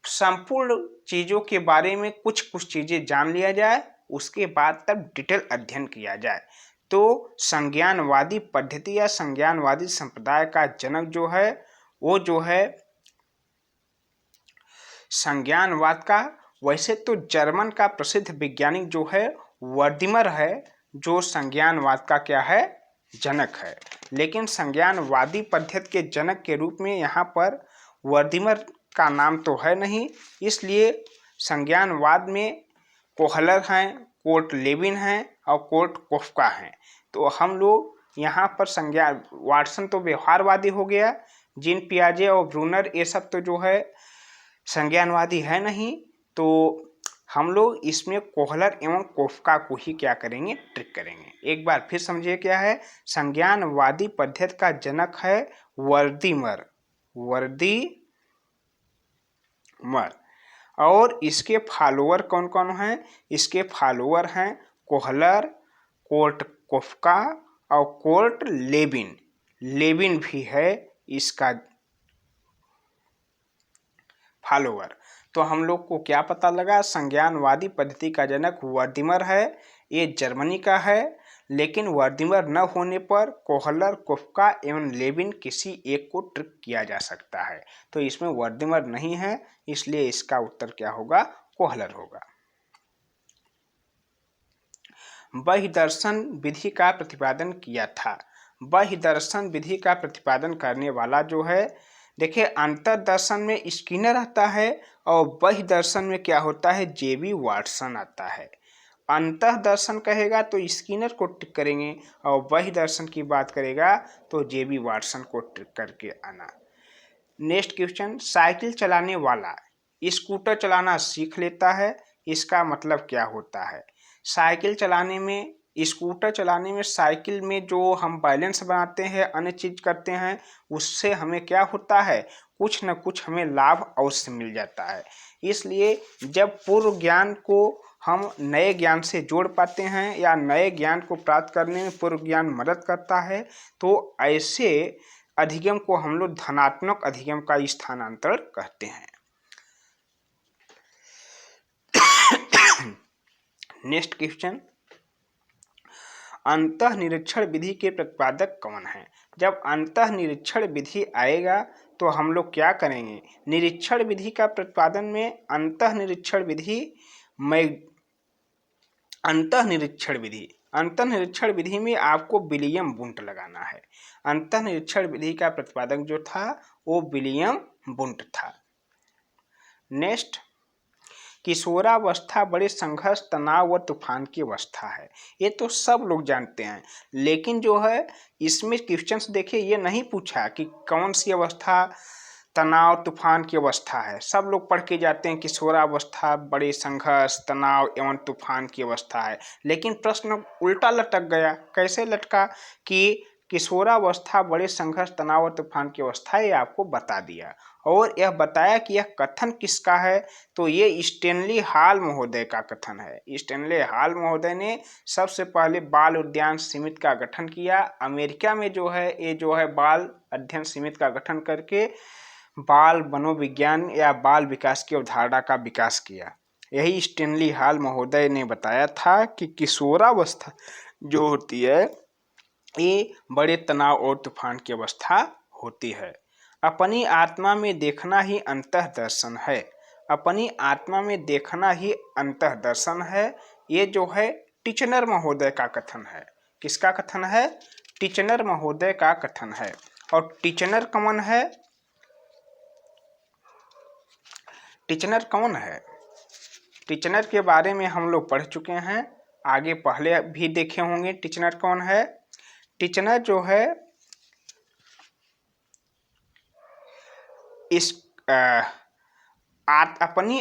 संपूर्ण चीज़ों के बारे में कुछ कुछ चीज़ें जान लिया जाए, उसके बाद तब डिटेल अध्ययन किया जाए। तो संज्ञानवादी पद्धति या संज्ञानवादी संप्रदाय का जनक जो है, वो जो है संज्ञानवाद का, वैसे तो जर्मन का प्रसिद्ध वैज्ञानिक जो है वर्दिमर है, जो संज्ञानवाद का क्या है, जनक है, लेकिन संज्ञानवादी पद्धति के जनक के रूप में यहाँ पर वर्दिमर का नाम तो है नहीं, इसलिए संज्ञानवाद में कोहलर हैं, कोर्ट लेविन हैं और कोर्ट कोफ्का हैं। तो हम लोग यहाँ पर संज्ञान, वाटसन तो व्यवहारवादी हो गया, जीन पियाजे और ब्रूनर ये सब तो जो है संज्ञानवादी है नहीं, तो हम लोग इसमें कोहलर एवं कोफ्का को ही क्या करेंगे, ट्रिक करेंगे। एक बार फिर समझिए क्या है, संज्ञानवादी पद्धति का जनक है वर्दीमर, और इसके फॉलोअर कौन कौन हैं? इसके फॉलोअर हैं कोहलर, कोर्ट कोफ्का और कोर्ट लेविन। लेविन भी है इसका फॉलोअर। तो हम लोग को क्या पता लगा, संज्ञानवादी पद्धति का जनक वर्दिमर है, ये जर्मनी का है, लेकिन वर्दिमर न होने पर कोहलर, कोफ्का एवं लेविन किसी एक को ट्रिक किया जा सकता है। तो इसमें वर्दिमर नहीं है, इसलिए इसका उत्तर क्या होगा, कोहलर होगा। बहिर्दर्शन विधि का प्रतिपादन किया था। बहिर्दर्शन विधि का प्रतिपादन करने वाला जो है, देखिए अंतर्दर्शन में स्किनर आता है और बहिर्दर्शन में क्या होता है, जेबी वाटसन आता है। अंतर्दर्शन कहेगा तो स्किनर को टिक करेंगे और बहिर्दर्शन की बात करेगा तो जेबी वाटसन को टिक करके आना। नेक्स्ट क्वेश्चन, साइकिल चलाने वाला स्कूटर चलाना सीख लेता है, इसका मतलब क्या होता है? साइकिल चलाने में, स्कूटर चलाने में, साइकिल में जो हम बैलेंस बनाते हैं, अन्य चीज करते हैं, उससे हमें क्या होता है, कुछ न कुछ हमें लाभ अवश्य मिल जाता है। इसलिए जब पूर्व ज्ञान को हम नए ज्ञान से जोड़ पाते हैं या नए ज्ञान को प्राप्त करने में पूर्व ज्ञान मदद करता है, तो ऐसे अधिगम को हम लोग धनात्मक अधिगम का स्थानांतरण कहते हैं। नेक्स्ट क्वेश्चन, अंतः निरीक्षण विधि के प्रतिपादक कौन है? जब अंतः निरीक्षण विधि आएगा तो हम लोग क्या करेंगे, निरीक्षण विधि का प्रतिपादन में अंतः निरीक्षण विधि में आपको विलियम वुंट लगाना है। अंतः निरीक्षण विधि का प्रतिपादक जो था वो विलियम वुंट था। नेक्स्ट, किशोरावस्था बड़े संघर्ष, तनाव व तूफान की अवस्था है। ये तो सब लोग जानते हैं, लेकिन जो है इसमें क्वेश्चंस देखिए, ये नहीं पूछा कि कौन सी अवस्था तनाव तूफान की अवस्था है। सब लोग पढ़ के जाते हैं किशोरावस्था बड़े संघर्ष, तनाव एवं तूफान की अवस्था है, लेकिन प्रश्न उल्टा लटक गया। कैसे लटका कि किशोरावस्था बड़े संघर्ष, तनाव और तूफान की अवस्था, ये आपको बता दिया और यह बताया कि यह कथन किसका है, तो ये स्टेनली हॉल महोदय का कथन है। स्टेनली हॉल महोदय ने सबसे पहले बाल उद्यान समिति का गठन किया। अमेरिका में जो है ये जो है बाल अध्ययन समिति का गठन करके बाल मनोविज्ञान या बाल विकास की अवधारणा का विकास किया। यही स्टेनली हॉल महोदय ने बताया था कि किशोरावस्था जो होती है ये बड़े तनाव और तूफान की अवस्था होती है। अपनी आत्मा में देखना ही अंतःदर्शन है। अपनी आत्मा में देखना ही अंतःदर्शन है। ये जो है टिचनर महोदय का कथन है। किसका कथन है? टिचनर महोदय का कथन है। और टिचनर कौन है? टिचनर कौन है? टिचनर के बारे में हम लोग पढ़ चुके हैं, आगे पहले भी देखे होंगे टिचनर कौन है। टिचनर जो है इस अपनी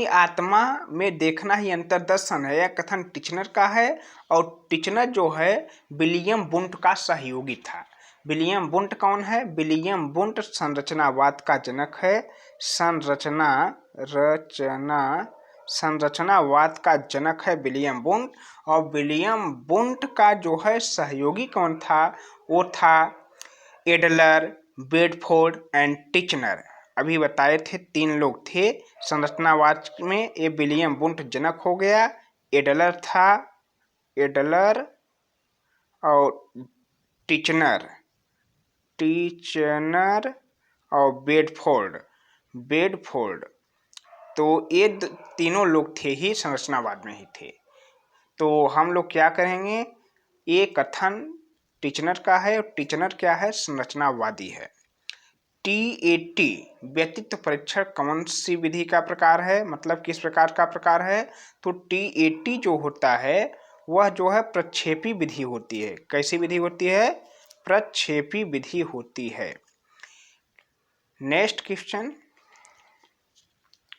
आत्मा में देखना ही अंतर्दर्शन है, यह कथन टिचनर का है। और टिचनर जो है विलियम वुंट का सहयोगी था। विलियम वुंट कौन है? विलियम वुंट संरचनावाद का जनक है। संरचनावाद का जनक है विलियम वुंट। और विलियम वुंट का जो है सहयोगी कौन था? वो था एडलर, बेडफोर्ड एंड टिचनर। अभी बताए थे 3 लोग थे संरचनावाद में। ये विलियम वुंट जनक हो गया, एडलर था, एडलर और टिचनर और बेडफोर्ड। तो ये तीनों लोग थे ही संरचनावाद में ही थे। तो हम लोग क्या करेंगे, ये कथन टिचनर का है और टिचनर क्या है, संरचनावादी है। TAT व्यक्तित्व परीक्षण कौन सी विधि का प्रकार है, मतलब किस प्रकार का प्रकार है, तो TAT जो होता है वह जो है प्रक्षेपी विधि होती है। कैसी विधि होती है, प्रक्षेपी विधि होती है। नेक्स्ट क्वेश्चन,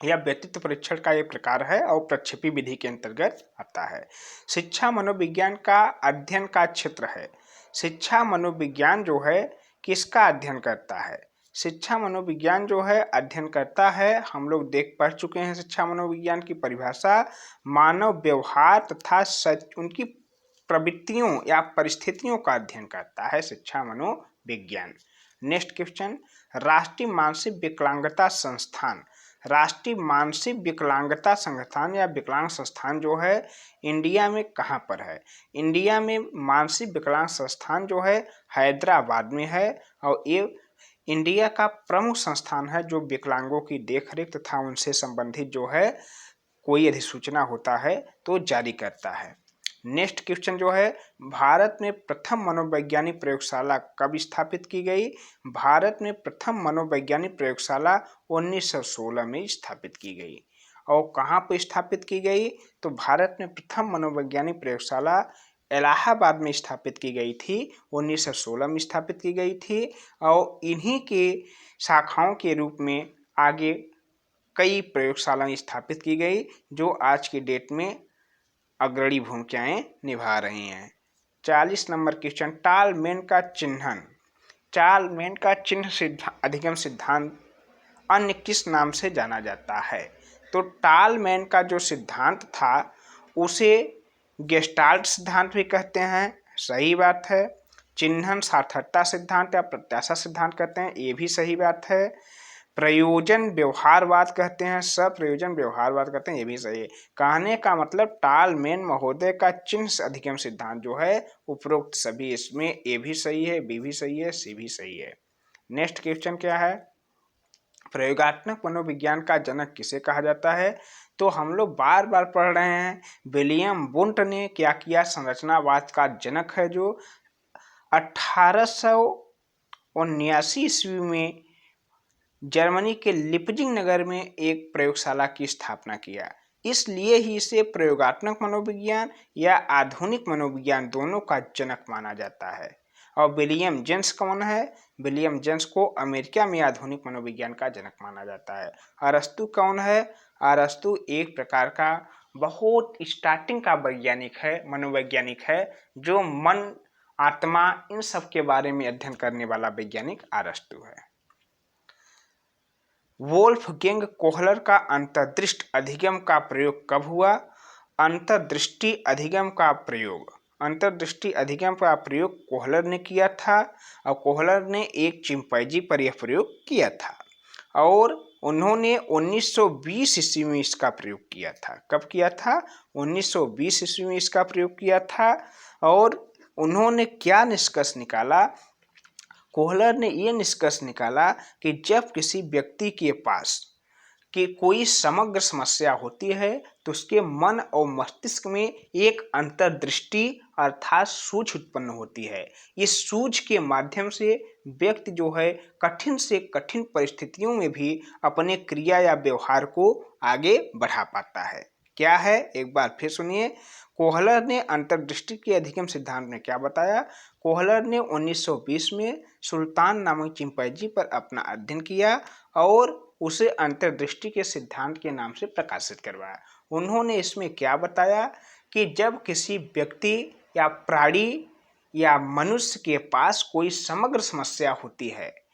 यह व्यक्तित्व परीक्षण का एक प्रकार है और प्रक्षेपी विधि के अंतर्गत आता है। शिक्षा मनोविज्ञान का अध्ययन का क्षेत्र है। शिक्षा मनोविज्ञान जो है किसका अध्ययन करता है, शिक्षा मनोविज्ञान जो है अध्ययन करता है, हम लोग पढ़ चुके हैं शिक्षा मनोविज्ञान की परिभाषा, मानव व्यवहार तथा उनकी प्रवृत्तियों या परिस्थितियों का अध्ययन करता है शिक्षा मनोविज्ञान। नेक्स्ट क्वेश्चन, राष्ट्रीय मानसिक विकलांगता संस्थान, राष्ट्रीय मानसिक विकलांगता संस्थान या विकलांग संस्थान जो है इंडिया में कहाँ पर है, इंडिया में मानसिक विकलांग संस्थान जो है हैदराबाद में है और ये इंडिया का प्रमुख संस्थान है जो विकलांगों की देखरेख तथा उनसे संबंधित जो है कोई अधिसूचना होता है तो जारी करता है। नेक्स्ट क्वेश्चन जो है, भारत में प्रथम मनोवैज्ञानिक प्रयोगशाला कब स्थापित की गई, भारत में प्रथम मनोवैज्ञानिक प्रयोगशाला 1916 में स्थापित की गई। और कहाँ पर स्थापित की गई, तो भारत में प्रथम मनोवैज्ञानिक प्रयोगशाला इलाहाबाद में स्थापित की गई थी, 1916 में स्थापित की गई थी। और इन्हीं के शाखाओं के रूप में आगे कई प्रयोगशालाएं स्थापित की गई जो आज की डेट में अग्रणी भूमिकाएं निभा रही हैं। 40 नंबर क्वेश्चन, टालमैन का चिन्हन, टालमैन का चिन्ह अधिगम सिद्धांत अन्य किस नाम से जाना जाता है, तो टालमैन का जो सिद्धांत था उसे गेस्टाल्ट सिद्धांत भी कहते हैं, सही बात है। चिन्हन सार्थकता सिद्धांत या प्रत्याशा सिद्धांत कहते हैं, ये भी सही बात है। प्रयोजन व्यवहारवाद कहते हैं, सप्रयोजन व्यवहारवाद कहते हैं, ये भी सही है। कहने का मतलब टालमैन महोदय का चिन्ह अधिगम सिद्धांत जो है उपरोक्त सभी इसमें ए भी सही है, बी भी सही है, सी भी सही है। नेक्स्ट क्वेश्चन क्या है, प्रयोगात्मक मनोविज्ञान का जनक किसे कहा जाता है, तो हम लोग बार बार पढ़ रहे हैं विलियम वुंट ने क्या किया, संरचनावाद का जनक है जो 1879 ईस्वी में जर्मनी के लिपजिंग नगर में एक प्रयोगशाला की स्थापना किया, इसलिए ही इसे प्रयोगात्मक मनोविज्ञान या आधुनिक मनोविज्ञान दोनों का जनक माना जाता है। और विलियम जेम्स कौन है, विलियम जेम्स को अमेरिका में आधुनिक मनोविज्ञान का जनक माना जाता है। अरस्तु कौन है, अरस्तु एक प्रकार का बहुत स्टार्टिंग का वैज्ञानिक है, मनोवैज्ञानिक है जो मन आत्मा इन सब के बारे में अध्ययन करने वाला वैज्ञानिक अरस्तु है। वोल्फगैंग कोहलर का अंतर्दृष्टि अधिगम का प्रयोग कब हुआ, अंतर्दृष्टि अधिगम का प्रयोग, अंतर्दृष्टि अधिगम का प्रयोग कोहलर ने किया था और कोहलर ने एक चिंपैंजी पर यह प्रयोग किया था और उन्होंने 1920 ईस्वी में इसका प्रयोग किया था। कब किया था, 1920 ईस्वी में इसका प्रयोग किया था। और उन्होंने क्या निष्कर्ष निकाला, कोहलर ने यह निष्कर्ष निकाला कि जब किसी व्यक्ति के पास कि कोई समग्र समस्या होती है तो उसके मन और मस्तिष्क में एक अंतर्दृष्टि अर्थात सूझ उत्पन्न होती है। इस सूझ के माध्यम से व्यक्ति जो है कठिन से कठिन परिस्थितियों में भी अपने क्रिया या व्यवहार को आगे बढ़ा पाता है। क्या है, एक बार फिर सुनिए, कोहलर ने अंतर्दृष्टि के अधिगम सिद्धांत में क्या बताया, कोहलर ने 1920 में सुल्तान नामक चिंपैंजी पर अपना अध्ययन किया और उसे अंतर्दृष्टि के सिद्धांत के नाम से प्रकाशित करवाया। उन्होंने इसमें क्या बताया कि जब किसी व्यक्ति या प्राणी या मनुष्य के पास कोई समग्र समस्या होती है,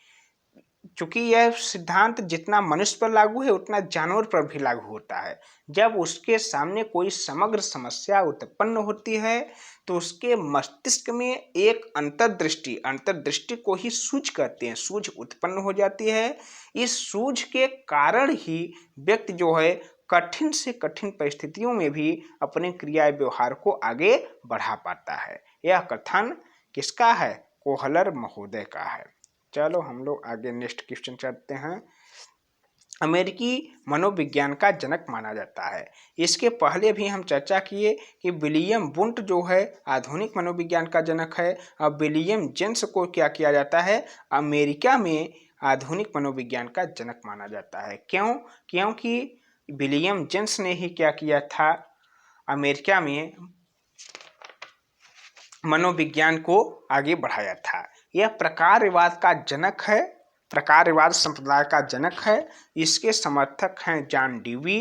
चूंकि यह सिद्धांत जितना मनुष्य पर लागू है उतना जानवर पर भी लागू होता है, जब उसके सामने कोई समग्र समस्या उत्पन्न होती है तो उसके मस्तिष्क में एक अंतर्दृष्टि, अंतर्दृष्टि को ही सूझ कहते हैं, सूझ उत्पन्न हो जाती है। इस सूझ के कारण ही व्यक्ति जो है कठिन से कठिन परिस्थितियों में भी अपने क्रिया व्यवहार को आगे बढ़ा पाता है। यह कथन किसका है, कोहलर महोदय का है। चलो हम लोग आगे नेक्स्ट क्वेश्चन चलते हैं। अमेरिकी मनोविज्ञान का जनक माना जाता है। इसके पहले भी हम चर्चा किए कि विलियम वुंट जो है आधुनिक मनोविज्ञान का जनक है। अब विलियम जेम्स को क्या किया जाता है, अमेरिका में आधुनिक मनोविज्ञान का जनक माना जाता है। क्यों? क्योंकि विलियम जेम्स ने ही क्या किया था, अमेरिका में मनोविज्ञान को आगे बढ़ाया था। यह प्रकारवाद का जनक है, प्रकारवाद संप्रदाय का जनक है। इसके समर्थक हैं John Dewey,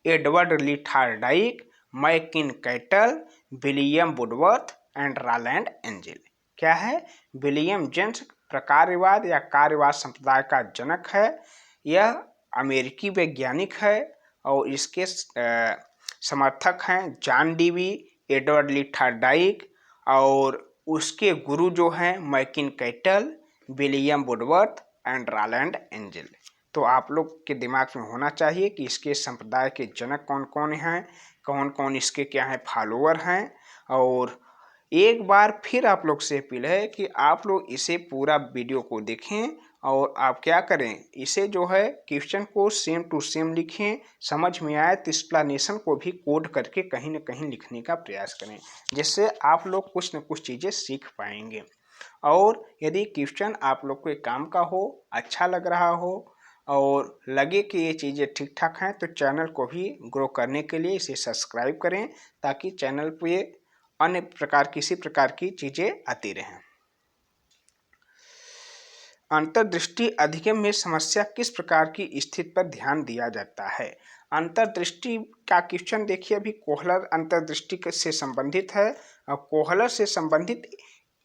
Edward Lee Thorndike, McKeen Cattell, William Woodworth and Rowland Angell. क्या है? विलियम जेम्स प्रकारवाद या कार्यवाद संप्रदाय का जनक है। यह अमेरिकी वैज्ञानिक है और इसके समर्थक हैं John Dewey, Edward Lee Thorndike और उसके गुरु जो हैं McKeen Cattell, William Woodworth and Rowland Angell. तो आप लोग के दिमाग में होना चाहिए कि इसके संप्रदाय के जनक कौन कौन हैं, कौन कौन इसके क्या हैं फॉलोअर हैं। और एक बार फिर आप लोग से अपील है कि आप लोग इसे पूरा वीडियो को देखें और आप क्या करें, इसे जो है क्वेश्चन को सेम टू सेम लिखें। समझ में आए तो एक्सप्लेनेशन को भी कोड करके कहीं ना कहीं लिखने का प्रयास करें, जिससे आप लोग कुछ न कुछ चीज़ें सीख पाएंगे। और यदि क्वेश्चन आप लोग को काम का हो, अच्छा लग रहा हो और लगे कि ये चीज़ें ठीक ठाक हैं, तो चैनल को भी ग्रो करने के लिए इसे सब्सक्राइब करें, ताकि चैनल पे अन्य प्रकार किसी प्रकार की चीज़ें आती रहें। अंतर्दृष्टि अधिगम में समस्या किस प्रकार की स्थिति पर ध्यान दिया जाता है? अंतर्दृष्टि का क्वेश्चन देखिए, अभी कोहलर अंतर्दृष्टि से संबंधित है और कोहलर से संबंधित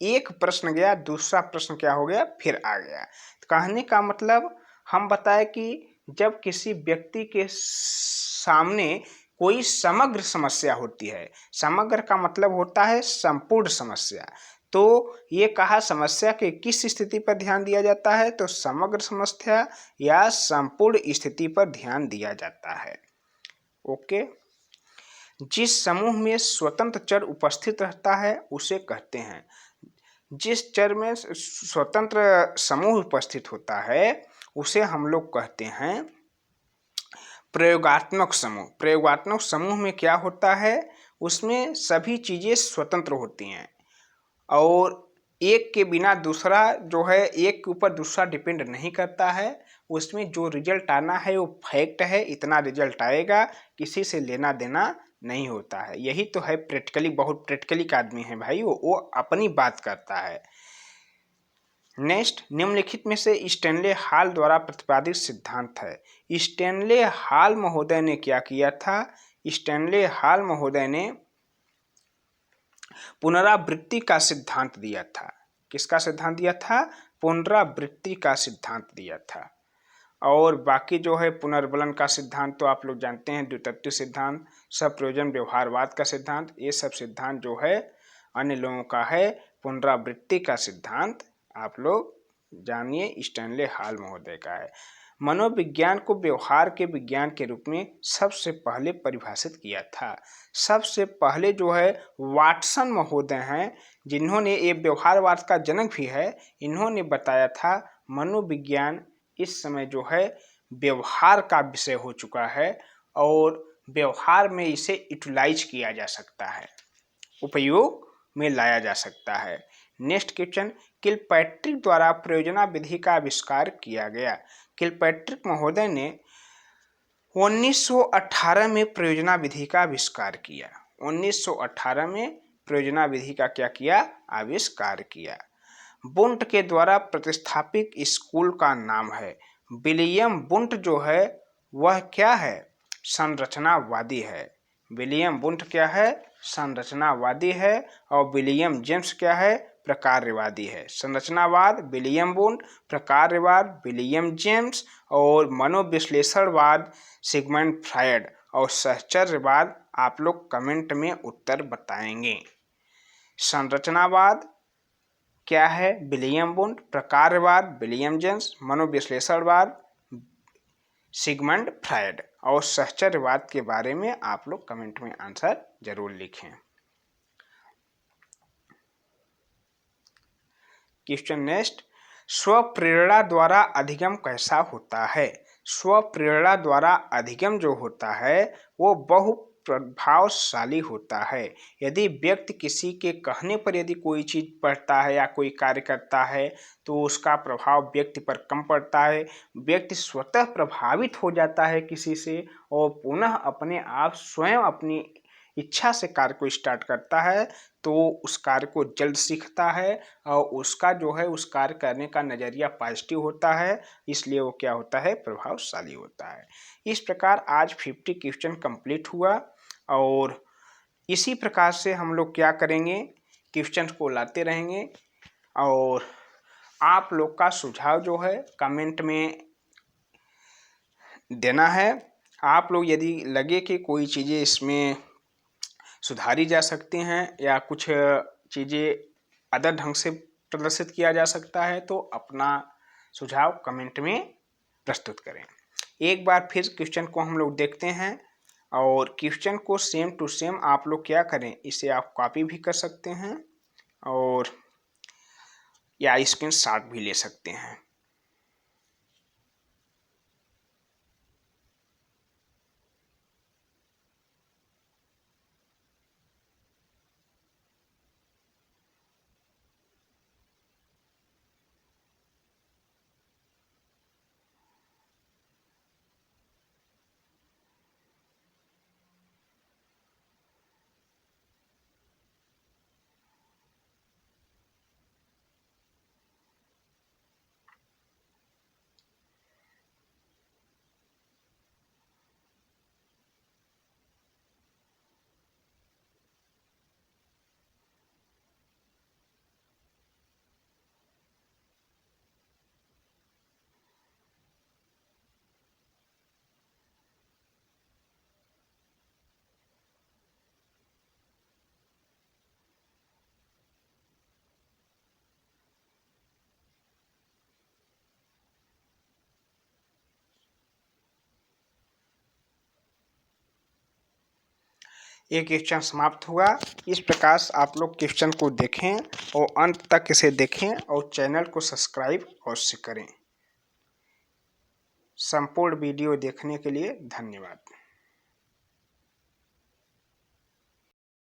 एक प्रश्न गया, दूसरा प्रश्न क्या हो गया, फिर आ गया। तो कहने का मतलब हम बताए कि जब किसी व्यक्ति के सामने कोई समग्र समस्या होती है, समग्र का मतलब होता है संपूर्ण समस्या, तो ये कहा समस्या के किस स्थिति पर ध्यान दिया जाता है, तो समग्र समस्या या संपूर्ण स्थिति पर ध्यान दिया जाता है। ओके। जिस समूह में स्वतंत्र चर उपस्थित रहता है उसे कहते हैं, जिस चर में स्वतंत्र समूह उपस्थित होता है उसे हम लोग कहते हैं प्रयोगात्मक समूह। प्रयोगात्मक समूह में क्या होता है, उसमें सभी चीज़ें स्वतंत्र होती हैं और एक के बिना दूसरा जो है, एक के ऊपर दूसरा डिपेंड नहीं करता है। उसमें जो रिजल्ट आना है वो फैक्ट है, इतना रिजल्ट आएगा, किसी से लेना देना नहीं होता है। यही तो है प्रैक्टिकली, बहुत प्रैक्टिकली का आदमी है भाई, वो अपनी बात करता है। नेक्स्ट, निम्नलिखित में से स्टैनले हॉल द्वारा प्रतिपादित सिद्धांत है। स्टैनले हॉल महोदय ने क्या किया था, स्टैनले हॉल महोदय ने पुनरावृत्ति का सिद्धांत दिया था। किसका सिद्धांत दिया था? पुनरावृत्ति का सिद्धांत दिया था। और बाकी जो है पुनर्बलन का सिद्धांत तो आप लोग जानते हैं, द्वितत्व सिद्धांत, सब प्रयोजन व्यवहारवाद का सिद्धांत, ये सब सिद्धांत जो है अन्य लोगों का है। पुनरावृत्ति का सिद्धांत आप लोग जानिए स्टैनले हॉल महोदय का है। मनोविज्ञान को व्यवहार के विज्ञान के रूप में सबसे पहले परिभाषित किया था। सबसे पहले जो है वाटसन महोदय हैं, जिन्होंने ये व्यवहारवाद का जनक भी है, इन्होंने बताया था मनोविज्ञान इस समय जो है व्यवहार का विषय हो चुका है और व्यवहार में इसे यूटिलाइज किया जा सकता है, उपयोग में लाया जा सकता है। नेक्स्ट क्वेश्चन, किलपैट्रिक द्वारा प्रयोजना विधि का आविष्कार किया गया। किलपैट्रिक महोदय ने 1918 में प्रयोजना विधि का आविष्कार किया। 1918 में प्रयोजना विधि का क्या किया, आविष्कार किया। बुंट के द्वारा प्रतिस्थापित स्कूल का नाम है। विलियम बुंट जो है वह क्या है, संरचनावादी है। विलियम बुंट क्या है, संरचनावादी है। और विलियम जेम्स क्या है, प्रकारवादी है। संरचनावाद विलियम बुंट, प्रकारवाद विलियम जेम्स और मनोविश्लेषणवाद सिगमंड फ्रायड और सहचर्यवाद आप लोग कमेंट में उत्तर बताएंगे। संरचनावाद क्या है, विलियम बुंट, प्रकारवाद विलियम जेम्स, मनोविश्लेषणवाद सिगमंड फ्रायड और सहचर्यवाद के बारे में आप लोग कमेंट में आंसर जरूर लिखें। क्वेश्चन नेक्स्ट, स्वप्रेरणा द्वारा अधिगम कैसा होता है? स्वप्रेरणा द्वारा अधिगम जो होता है वो बहु प्रभावशाली होता है। यदि व्यक्ति किसी के कहने पर यदि कोई चीज़ पढ़ता है या कोई कार्य करता है तो उसका प्रभाव व्यक्ति पर कम पड़ता है। व्यक्ति स्वतः प्रभावित हो जाता है किसी से और पुनः अपने आप स्वयं अपनी इच्छा से कार्य को स्टार्ट करता है तो उस कार्य को जल्द सीखता है और उसका जो है उस कार्य करने का नज़रिया पॉजिटिव होता है, इसलिए वो क्या होता है, प्रभावशाली होता है। इस प्रकार आज 50 क्वेश्चन कंप्लीट हुआ और इसी प्रकार से हम लोग क्या करेंगे, क्वेश्चन को लाते रहेंगे और आप लोग का सुझाव जो है कमेंट में देना है। आप लोग यदि लगे कि कोई चीज़ें इसमें सुधारी जा सकती हैं या कुछ चीज़ें अदर ढंग से प्रदर्शित किया जा सकता है तो अपना सुझाव कमेंट में प्रस्तुत करें। एक बार फिर क्वेश्चन को हम लोग देखते हैं और क्वेश्चन को सेम टू सेम आप लोग क्या करें, इसे आप कॉपी भी कर सकते हैं और या स्क्रीनशॉट भी ले सकते हैं। ये क्वेश्चन समाप्त हुआ। इस प्रकार आप लोग क्वेश्चन को देखें और अंत तक इसे देखें और चैनल को सब्सक्राइब अवश्य करें। संपूर्ण वीडियो देखने के लिए धन्यवाद।